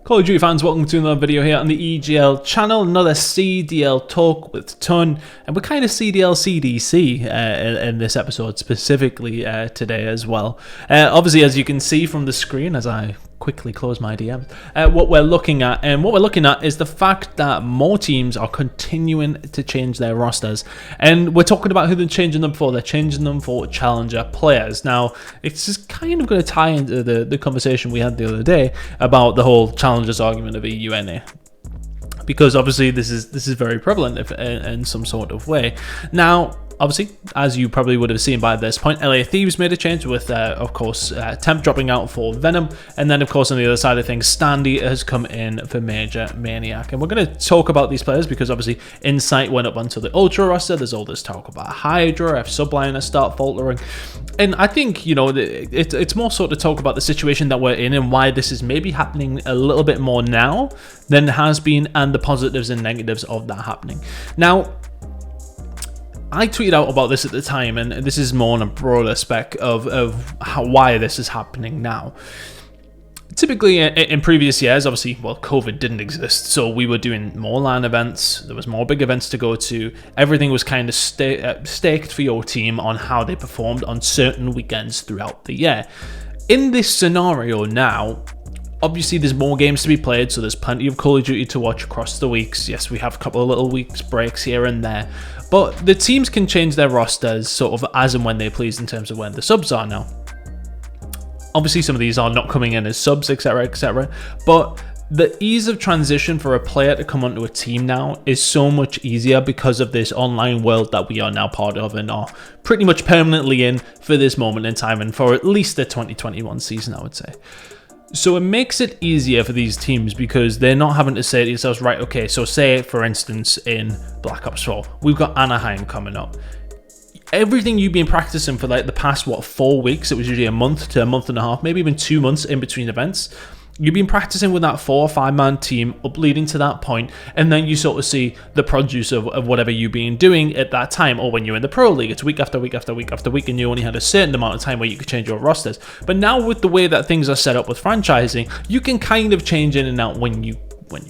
Call of Duty fans, welcome to another video here on the EGL channel, another CDL talk with Tunn, and we're kind of CDL CDC in this episode specifically today as well. Obviously, as you can see from the screen as I quickly close my DMs, what we're looking at is the fact that more teams are continuing to change their rosters, and we're talking about who they're changing them for. They're changing them for challenger players. Now, it's just kind of going to tie into the conversation we had the other day about the whole challengers argument of EUNA, because obviously this is very prevalent in some sort of way. Now, obviously, as you probably would have seen by this point, LA Thieves made a change with, of course, Temp dropping out for Venom. And then, of course, on the other side of things, Standy has come in for Major Maniac. And we're going to talk about these players because, obviously, Insight went up onto the Ultra roster. There's all this talk about Hydra, if Subliners start faltering. And I think, you know, it's more sort of talk about the situation that we're in and why this is maybe happening a little bit more now than it has been, and the positives and negatives of that happening. Now, I tweeted out about this at the time, and this is more on a broader spec of why this is happening now. Typically, in previous years, obviously, well, COVID didn't exist, so we were doing more LAN events, there was more big events to go to, everything was kind of staked for your team on how they performed on certain weekends throughout the year. In this scenario now, obviously, there's more games to be played, so there's plenty of Call of Duty to watch across the weeks. Yes, we have a couple of little weeks breaks here and there, but the teams can change their rosters sort of as and when they please in terms of when the subs are now. Obviously, some of these are not coming in as subs, etc., etc., but the ease of transition for a player to come onto a team now is so much easier because of this online world that we are now part of and are pretty much permanently in for this moment in time and for at least the 2021 season, I would say. So it makes it easier for these teams because they're not having to say to themselves, right, okay, so say, for instance, in Black Ops 4, we've got Anaheim coming up. Everything you've been practicing for like the past, 4 weeks, it was usually a month to a month and a half, maybe even 2 months in between events. You've been practicing with that 4 or 5 man team up leading to that point, and then you sort of see the produce of whatever you've been doing at that time, or when you're in the Pro League, it's week after week after week after week, and you only had a certain amount of time where you could change your rosters. But now with the way that things are set up with franchising, you can kind of change in and out when you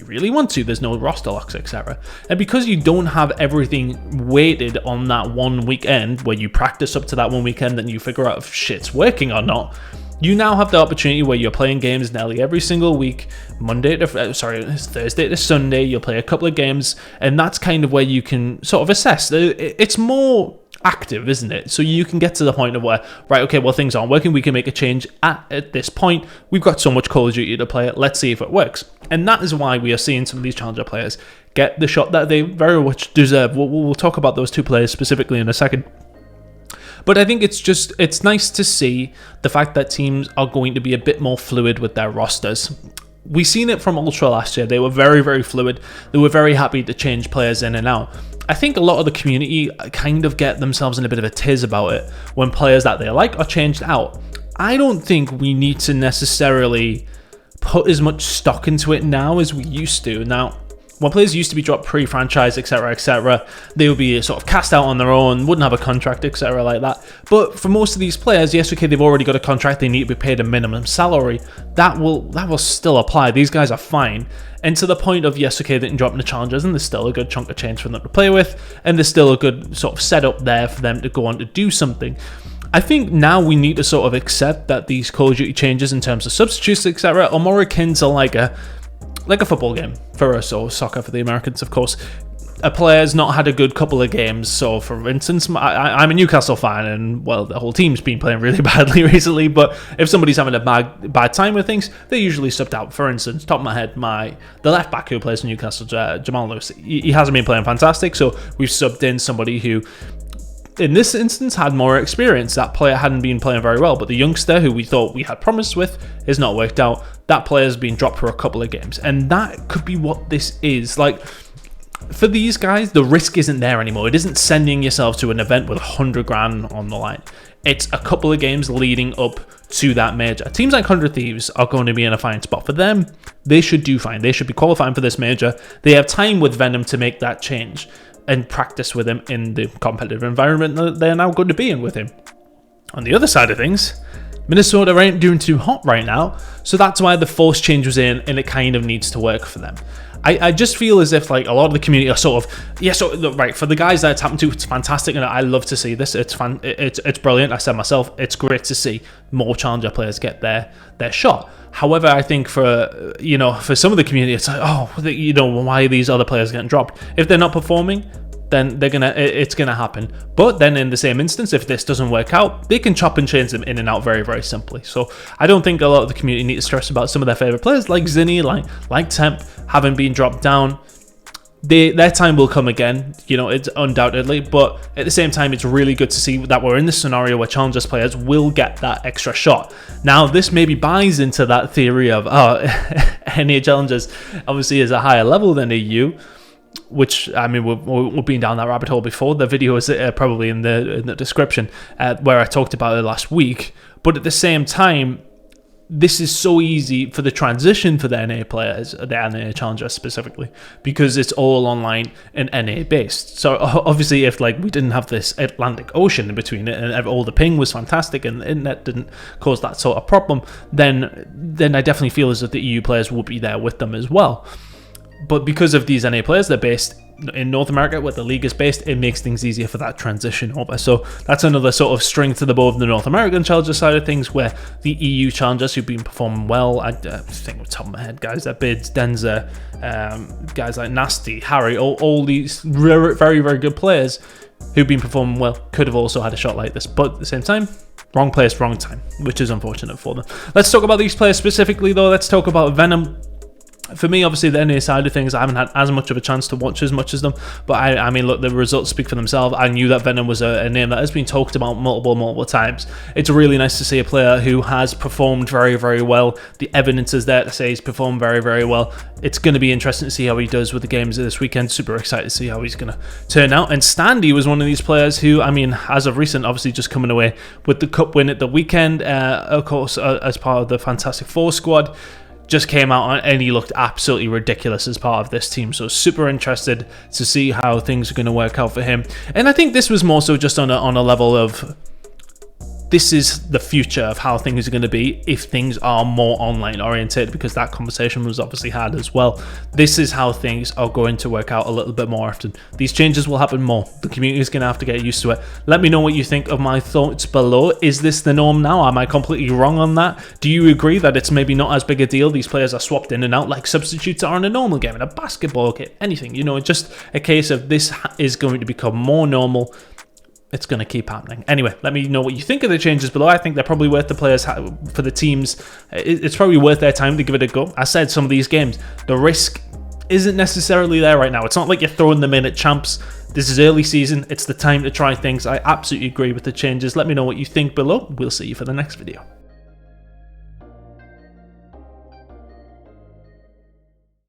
really want to. There's no roster locks, etc. And because you don't have everything weighted on that one weekend where you practice up to that one weekend and you figure out if shit's working or not, you now have the opportunity where you're playing games nearly every single week, Thursday to Sunday, you'll play a couple of games, and that's kind of where you can sort of assess. It's more active, isn't it? So you can get to the point of where, right, okay, well, things aren't working, we can make a change at this point. We've got so much Call of Duty to play, let's see if it works. And that is why we are seeing some of these challenger players get the shot that they very much deserve. We'll talk about those two players specifically in a second. But I think it's nice to see the fact that teams are going to be a bit more fluid with their rosters. We seen it from Ultra last year. They were very, very fluid. They were very happy to change players in and out. I think a lot of the community kind of get themselves in a bit of a tiz about it when players that they like are changed out. I don't think we need to necessarily put as much stock into it now as we used to. Now, when players used to be dropped pre-franchise, etc., etc., they would be sort of cast out on their own, wouldn't have a contract, etc., like that. But for most of these players, yes, okay, they've already got a contract, they need to be paid a minimum salary. That will still apply. These guys are fine. And to the point of, yes, okay, they can drop in the challengers, and there's still a good chunk of change for them to play with, and there's still a good sort of setup there for them to go on to do something. I think now we need to sort of accept that these Call of Duty changes in terms of substitutes, etc., are more akin to like a football game for us, or soccer for the Americans, of course. A player's not had a good couple of games, so for instance, I'm a Newcastle fan, and well, the whole team's been playing really badly recently, but if somebody's having a bad time with things, they're usually subbed out. For instance, top of my head, the left back who plays for Newcastle, Jamal Lewis, he hasn't been playing fantastic, so we've subbed in somebody who, in this instance, had more experience. That player hadn't been playing very well, but the youngster who we thought we had promise with has not worked out. That player's been dropped for a couple of games, and that could be what this is. Like, for these guys, the risk isn't there anymore. It isn't sending yourself to an event with 100 grand on the line. It's a couple of games leading up to that major. Teams like 100 Thieves are going to be in a fine spot. For them, they should do fine. They should be qualifying for this major. They have time with Venom to make that change and practice with him in the competitive environment that they're now going to be in with him. On the other side of things, Minnesota ain't doing too hot right now, so that's why the force change was in, and it kind of needs to work for them. I just feel as if like a lot of the community are sort of, yeah, so look, right, for the guys that it's happened to, it's fantastic, and I love to see this. It's fun, it's brilliant. I said myself, it's great to see more challenger players get their shot. However, I think for, you know, for some of the community, it's like, oh, you know, why are these other players getting dropped? If they're not performing, then it's gonna happen. But then in the same instance, if this doesn't work out, they can chop and change them in and out very, very simply. So I don't think a lot of the community need to stress about some of their favorite players like Zinni, like Temp, having been dropped down. Their time will come again, you know, it's undoubtedly, but at the same time, it's really good to see that we're in this scenario where challengers players will get that extra shot. Now, this maybe buys into that theory of, oh, NA challengers obviously is a higher level than EU, which, I mean, we've been down that rabbit hole before. The video is probably in the description where I talked about it last week. But at the same time, this is so easy for the transition for the NA players, the NA challengers specifically, because it's all online and NA based. So obviously, if like we didn't have this Atlantic Ocean in between it and all the ping was fantastic and the internet didn't cause that sort of problem, then I definitely feel as if the EU players will be there with them as well. But because of these NA players, they're based in North America, where the league is based, it makes things easier for that transition over. So that's another sort of string to the bow of the North American challenger side of things, where the EU challengers who've been performing well, I think off the top of my head, guys like Bids, Denza, guys like Nasty, Harry, all these very, very good players who've been performing well could have also had a shot like this. But at the same time, wrong place, wrong time, which is unfortunate for them. Let's talk about these players specifically, though. Let's talk about Venom. For me, obviously, the NA side of things, I haven't had as much of a chance to watch as much as them. But I mean, look, the results speak for themselves. I knew that Venom was a name that has been talked about multiple times. It's really nice to see a player who has performed very, very well. The evidence is there to say he's performed very, very well. It's going to be interesting to see how he does with the games this weekend. Super excited to see how he's going to turn out. And Standy was one of these players who, I mean, as of recent, obviously just coming away with the cup win at the weekend, of course, as part of the Fantastic Four squad. Just came out and he looked absolutely ridiculous as part of this team. So super interested to see how things are going to work out for him. And I think this was more so just on a level of, this is the future of how things are going to be if things are more online oriented, because that conversation was obviously had as well. This is how things are going to work out a little bit more often. These changes will happen more. The community is going to have to get used to it. Let me know what you think of my thoughts below. Is this the norm now? Am I completely wrong on that? Do you agree that it's maybe not as big a deal? These players are swapped in and out like substitutes are in a normal game, in a basketball game, anything. You know, it's just a case of this is going to become more normal. It's going to keep happening. Anyway, let me know what you think of the changes below. I think they're probably worth the players, for the teams. It's probably worth their time to give it a go. I said some of these games, the risk isn't necessarily there right now. It's not like you're throwing them in at champs. This is early season. It's the time to try things. I absolutely agree with the changes. Let me know what you think below. We'll see you for the next video.